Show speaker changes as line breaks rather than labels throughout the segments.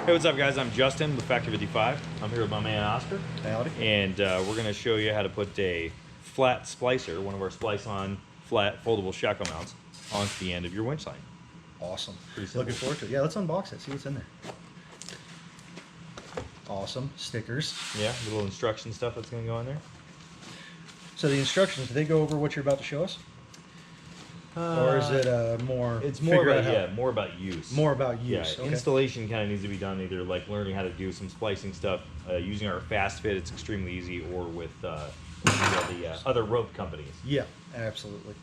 Hey, what's up, guys? I'm Justin with FACTOR55. I'm here with my man Oscar.
Howdy.
And we're going to show you how to put a flat splicer, one of our splice-on flat foldable shackle mounts, onto the end of your winch line.
Awesome.
Pretty
Looking forward to it. Yeah, let's unbox it, see what's in there. Awesome. Stickers.
Yeah, the little instruction stuff that's going to go in there.
So the instructions, do they go over what you're about to show us? Or is it more?
It's more about more about use.
More about use.
Yeah,
okay.
Installation kind of needs to be done either like learning how to do some splicing stuff using our fast fit. It's extremely easy, or with the other rope companies.
Yeah, absolutely.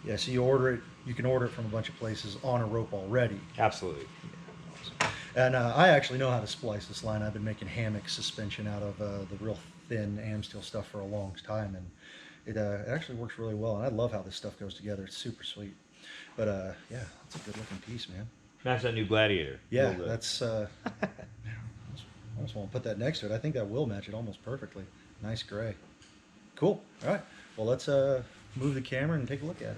Yeah, so you order it. You can order it from a bunch of places on a rope already.
Absolutely.
Yeah, awesome. And I actually know how to splice this line. I've been making hammock suspension out of the real thin Amsteel stuff for a long time, and it actually works really well. And I love how this stuff goes together. It's super sweet. But yeah, that's a good looking piece, man.
Match that new Gladiator.
Yeah, that's. I almost want to put that next to it. I think that will match it almost perfectly. Nice gray. Cool. All right. Well, let's move the camera and take a look at it.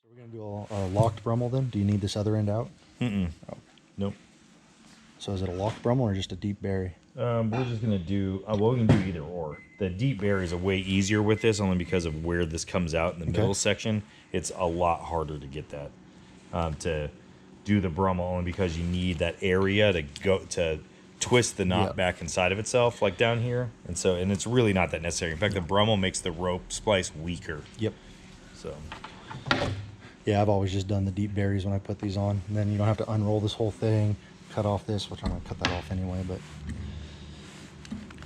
So we're going to do a locked Brummel then? Do you need this other end out?
Mm-mm. Oh. Nope.
So is it a locked Brummel or just a deep bury?
We're just going to do, well, we can do either or. The deep buries are way easier with this, only because of where this comes out in the middle section. It's a lot harder to get that, to do the Brummel, only because you need that area to twist the knot back inside of itself, like down here. And it's really not that necessary. In fact, the Brummel makes the rope splice weaker.
Yep.
So.
Yeah, I've always just done the deep buries when I put these on. And then you don't have to unroll this whole thing, cut off this, which I'm going to cut that off anyway. But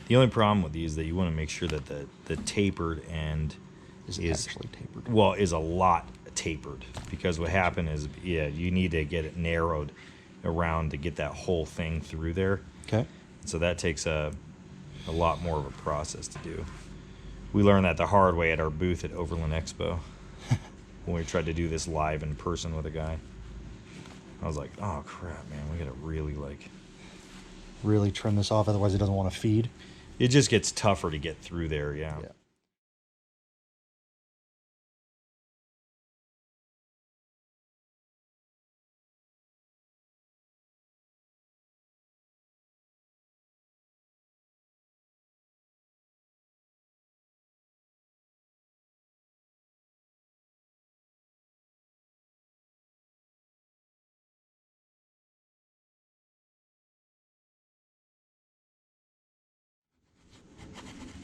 the only problem with these is that you want to make sure that the tapered end
is actually tapered.
Well, is a lot tapered, because what happened is, yeah, you need to get it narrowed around to get that whole thing through there.
Okay.
So that takes a lot more of a process to do. We learned that the hard way at our booth at Overland Expo when we tried to do this live in person with a guy. I was like, oh crap, man, we gotta really
trim this off, otherwise it doesn't want to feed.
It just gets tougher to get through there, yeah.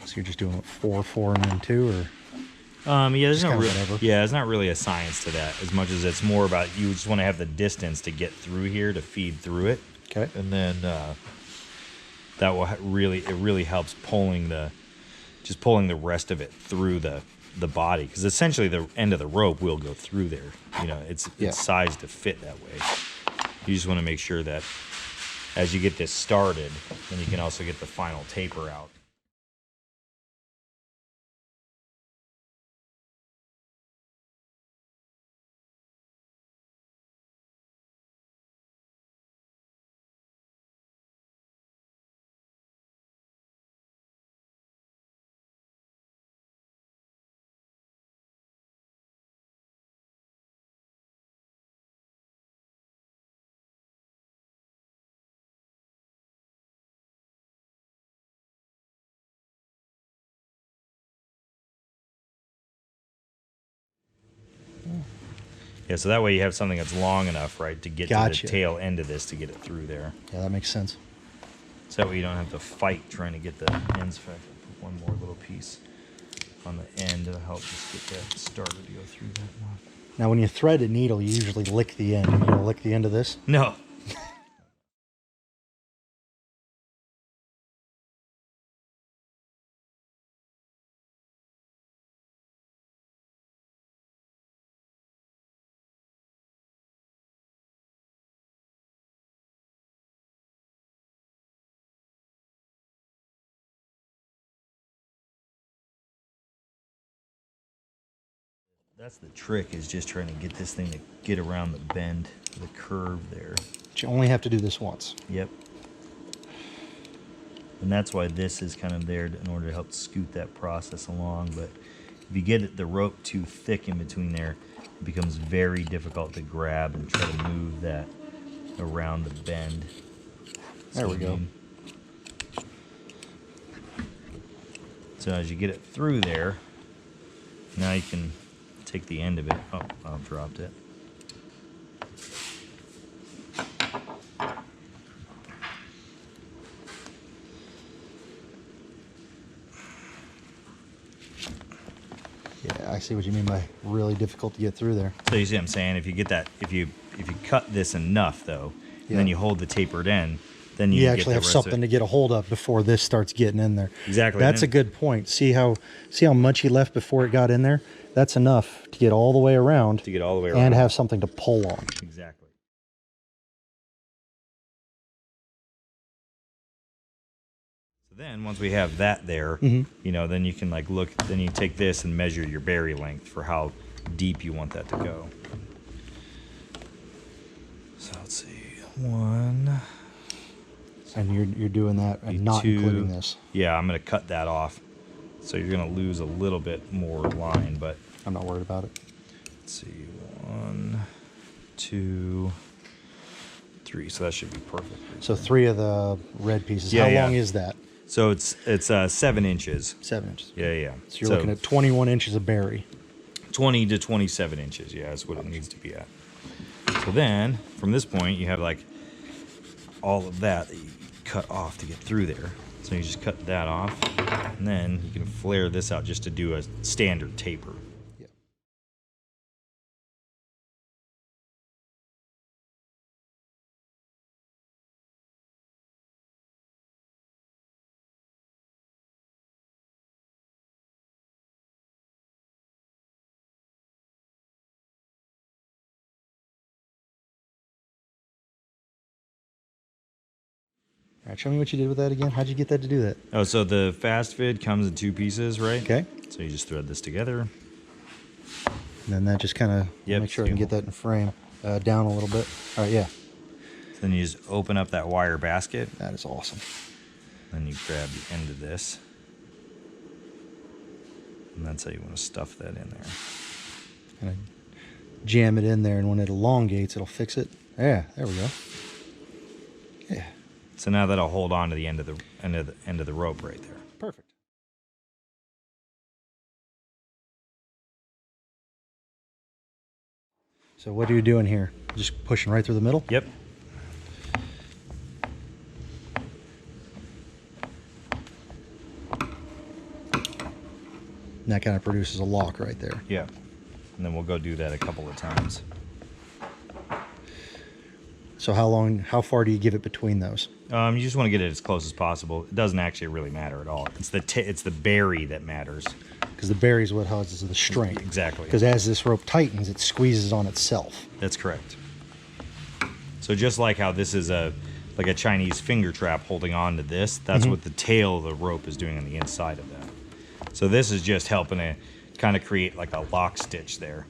So you're just doing what, 4, 4, and then 2, or?
Yeah, there's not really a science to that, as much as it's more about you just want to have the distance to get through here to feed through it.
Okay.
And then that will really helps pulling the rest of it through the body, because essentially the end of the rope will go through there. You know, it's sized to fit that way. You just want to make sure that as you get this started, then you can also get the final taper out. Yeah, so that way you have something that's long enough, right, to get to the tail end of this to get it through there.
Yeah, that makes sense.
So that way you don't have to fight trying to get the ends. In fact, I'll put one more little piece on the end to help just get that started to go through that one.
Now, when you thread a needle, you usually lick the end. Are you gonna lick the end of this?
No. That's the trick, is just trying to get this thing to get around the bend, the curve there.
But you only have to do this once.
Yep. And that's why this is kind of there in order to help scoot that process along. But if you get the rope too thick in between there, it becomes very difficult to grab and try to move that around the bend.
There we go.
So as you get it through there, now you can take the end of it. Oh, I've dropped it.
Yeah, I see what you mean by really difficult to get through there.
So you see what I'm saying? If you get that, if you cut this enough though, and then you hold the tapered end, then you
actually have something to get a hold of before this starts getting in there.
Exactly.
That's a good point. See how much he left before it got in there? That's enough to get all the way around.
To get all the way around.
And have something to pull on.
Exactly. So then once we have that there, you know, then you can like look, then you take this and measure your bury length for how deep you want that to go. So let's see, 1.
And you're doing that and not
2,
including this.
Yeah, I'm going to cut that off. So you're going to lose a little bit more line, but
I'm not worried about it.
let's see, 1, 2, 3. So that should be perfect.
So 3 of the red pieces.
Yeah,
How long is that?
So it's 7 inches.
7 inches.
Yeah, yeah.
So you're looking at 21 inches of bury.
20 to 27 inches. Yeah, that's what it needs to be at. So then, from this point, you have like all of that you cut off to get through there. So you just cut that off, and then you can flare this out just to do a standard taper.
Yeah. All right, show me what you did with that again. How'd you get that to do that?
Oh, so the fast fit comes in 2 pieces, right?
Okay.
So you just thread this together.
And then that just kind of make sure I can get that in frame down a little bit. All right, yeah.
So then you just open up that wire basket.
That is awesome.
Then you grab the end of this. And that's how you want to stuff that in there.
Kind of jam it in there, and when it elongates, it'll fix it. Yeah, there we go. Yeah.
So now that'll hold on to the end of the rope right there.
Perfect. So what are you doing here? Just pushing right through the middle?
Yep.
And that kind of produces a lock right there.
Yeah. And then we'll go do that a couple of times.
So how far do you give it between those?
You just want to get it as close as possible. It doesn't actually really matter at all. It's the bury that matters.
Because the bury is what causes the strength.
Exactly.
Because as this rope tightens, it squeezes on itself.
That's correct. So just like how this is like a Chinese finger trap holding on to this, that's what the tail of the rope is doing on the inside of that. So this is just helping to kind of create like a lock stitch there.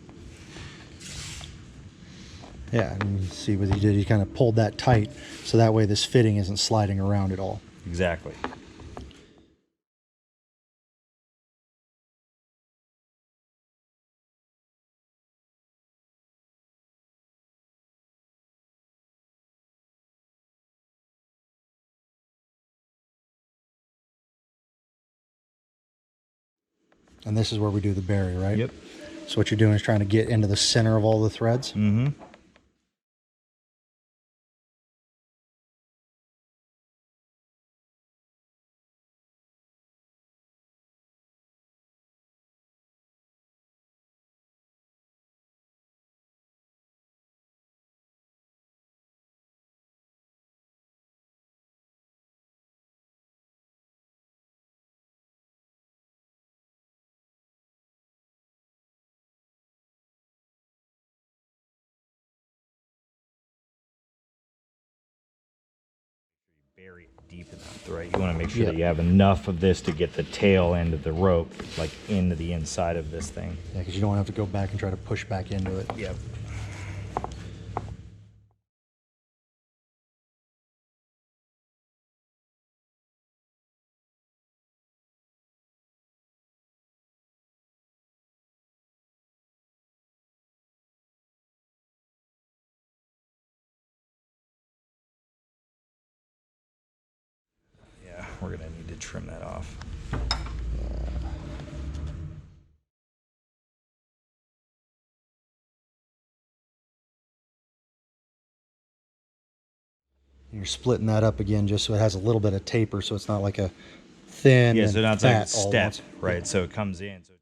Yeah, and you see what he did. He kind of pulled that tight, so that way this fitting isn't sliding around at all.
Exactly.
And this is where we do the bury, right?
Yep.
So what you're doing is trying to get into the center of all the threads?
Mm-hmm. Bury it deep enough, right? You want to make sure that you have enough of this to get the tail end of the rope like into the inside of this thing.
Yeah, because you don't have to go back and try to push back into it.
Yep. we're gonna need to trim that off.
You're splitting that up again just so it has a little bit of taper, so it's not like a thin.
Yeah,
and
so now it's like a
fat all at
step,
once.
right?
Yeah.
So it comes in. So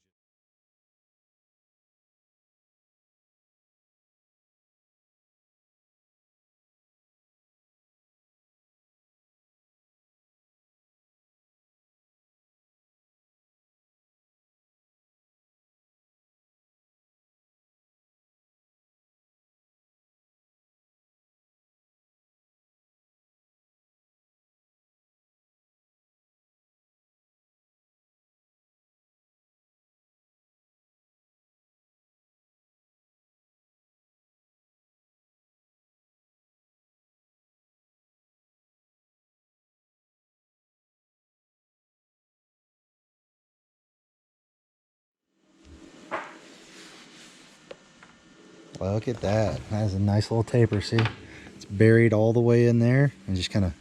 Look at that. That has a nice little taper, see? It's buried all the way in there and just kind of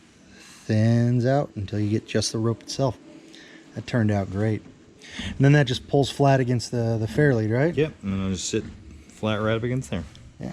thins out until you get just the rope itself. That turned out great. And then that just pulls flat against the fairlead, right?
yep, and then I'll just sit flat right up against there.
Yeah.